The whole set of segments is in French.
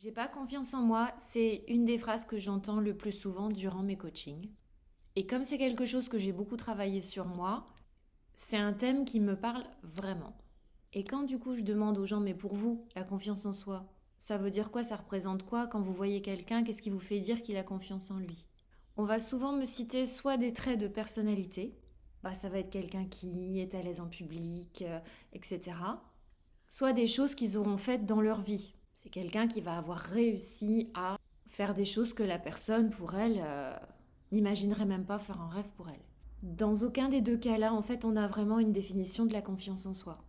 J'ai pas confiance en moi, c'est une des phrases que j'entends le plus souvent durant mes coachings. Et comme c'est quelque chose que j'ai beaucoup travaillé sur moi, c'est un thème qui me parle vraiment. Et quand du coup je demande aux gens, mais pour vous, la confiance en soi, ça veut dire quoi, ça représente quoi quand vous voyez quelqu'un, qu'est-ce qui vous fait dire qu'il a confiance en lui? On va souvent me citer soit des traits de personnalité, bah, ça va être quelqu'un qui est à l'aise en public, etc. Soit des choses qu'ils auront faites dans leur vie. C'est quelqu'un qui va avoir réussi à faire des choses que la personne, pour elle, n'imaginerait même pas faire un rêve pour elle. Dans aucun des deux cas-là, en fait, on a vraiment une définition de la confiance en soi.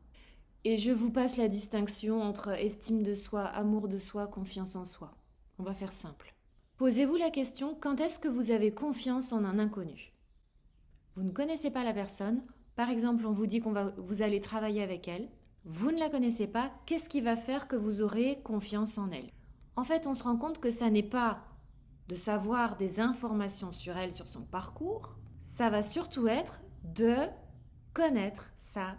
Et je vous passe la distinction entre estime de soi, amour de soi, confiance en soi. On va faire simple. Posez-vous la question, quand est-ce que vous avez confiance en un inconnu? Vous ne connaissez pas la personne, par exemple on vous dit vous allez travailler avec elle, vous ne la connaissez pas, qu'est-ce qui va faire que vous aurez confiance en elle? En fait, on se rend compte que ça n'est pas de savoir des informations sur elle, sur son parcours, ça va surtout être de connaître sa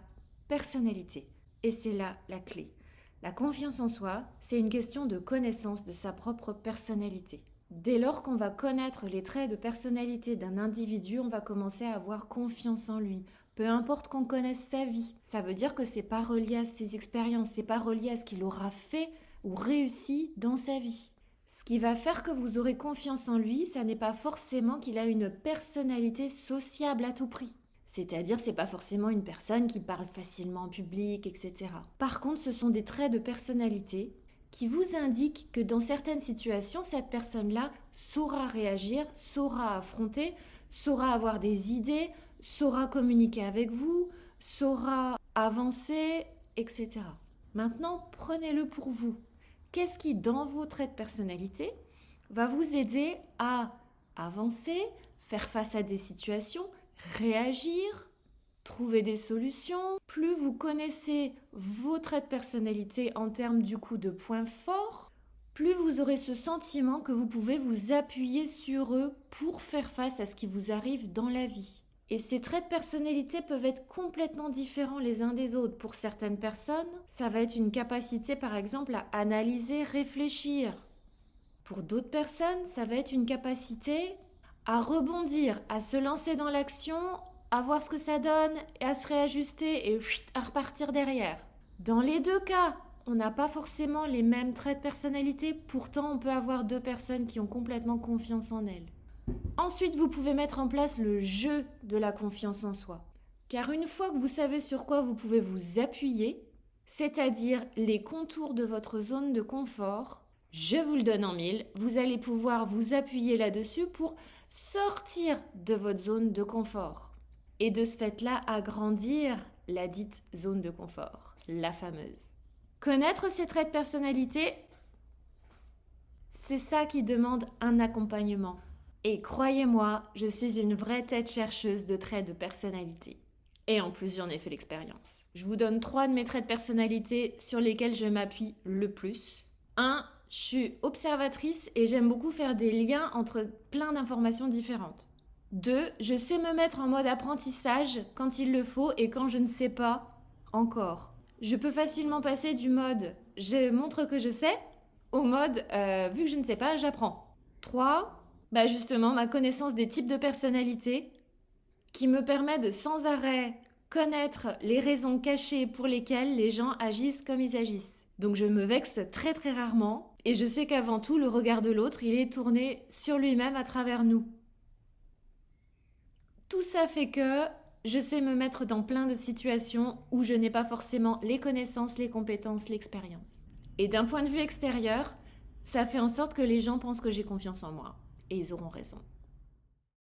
personnalité. Et c'est là la clé. La confiance en soi, c'est une question de connaissance de sa propre personnalité. Dès lors qu'on va connaître les traits de personnalité d'un individu, on va commencer à avoir confiance en lui. Peu importe qu'on connaisse sa vie, ça veut dire que c'est pas relié à ses expériences, c'est pas relié à ce qu'il aura fait ou réussi dans sa vie. Ce qui va faire que vous aurez confiance en lui, ça n'est pas forcément qu'il a une personnalité sociable à tout prix. C'est-à-dire, c'est pas forcément une personne qui parle facilement en public, etc. Par contre, ce sont des traits de personnalité qui vous indiquent que dans certaines situations, cette personne-là saura réagir, saura affronter, saura avoir des idées, saura communiquer avec vous, saura avancer, etc. Maintenant, prenez-le pour vous. Qu'est-ce qui, dans vos traits de personnalité, va vous aider à avancer, faire face à des situations, réagir, trouver des solutions? Plus vous connaissez vos traits de personnalité en termes du coup de points forts, plus vous aurez ce sentiment que vous pouvez vous appuyer sur eux pour faire face à ce qui vous arrive dans la vie. Et ces traits de personnalité peuvent être complètement différents les uns des autres. Pour certaines personnes, ça va être une capacité par exemple à analyser, réfléchir. Pour d'autres personnes, ça va être une capacité à rebondir, à se lancer dans l'action, à voir ce que ça donne, et à se réajuster et à repartir derrière. Dans les deux cas, on n'a pas forcément les mêmes traits de personnalité, pourtant on peut avoir deux personnes qui ont complètement confiance en elles. Ensuite, vous pouvez mettre en place le jeu de la confiance en soi. Car une fois que vous savez sur quoi vous pouvez vous appuyer, c'est-à-dire les contours de votre zone de confort, je vous le donne en mille, vous allez pouvoir vous appuyer là-dessus pour sortir de votre zone de confort. Et de ce fait-là, agrandir la dite zone de confort, la fameuse. Connaître ses traits de personnalité, c'est ça qui demande un accompagnement. Et croyez-moi, je suis une vraie tête chercheuse de traits de personnalité. Et en plus, j'en ai fait l'expérience. Je vous donne 3 de mes traits de personnalité sur lesquels je m'appuie le plus. 1. Je suis observatrice et j'aime beaucoup faire des liens entre plein d'informations différentes. 2. Je sais me mettre en mode apprentissage quand il le faut et quand je ne sais pas encore. Je peux facilement passer du mode je montre que je sais au mode vu que je ne sais pas, j'apprends. 3. Justement, ma connaissance des types de personnalités qui me permet de sans arrêt connaître les raisons cachées pour lesquelles les gens agissent comme ils agissent. Donc je me vexe très très rarement et je sais qu'avant tout, le regard de l'autre, il est tourné sur lui-même à travers nous. Tout ça fait que je sais me mettre dans plein de situations où je n'ai pas forcément les connaissances, les compétences, l'expérience. Et d'un point de vue extérieur, ça fait en sorte que les gens pensent que j'ai confiance en moi. Et ils auront raison.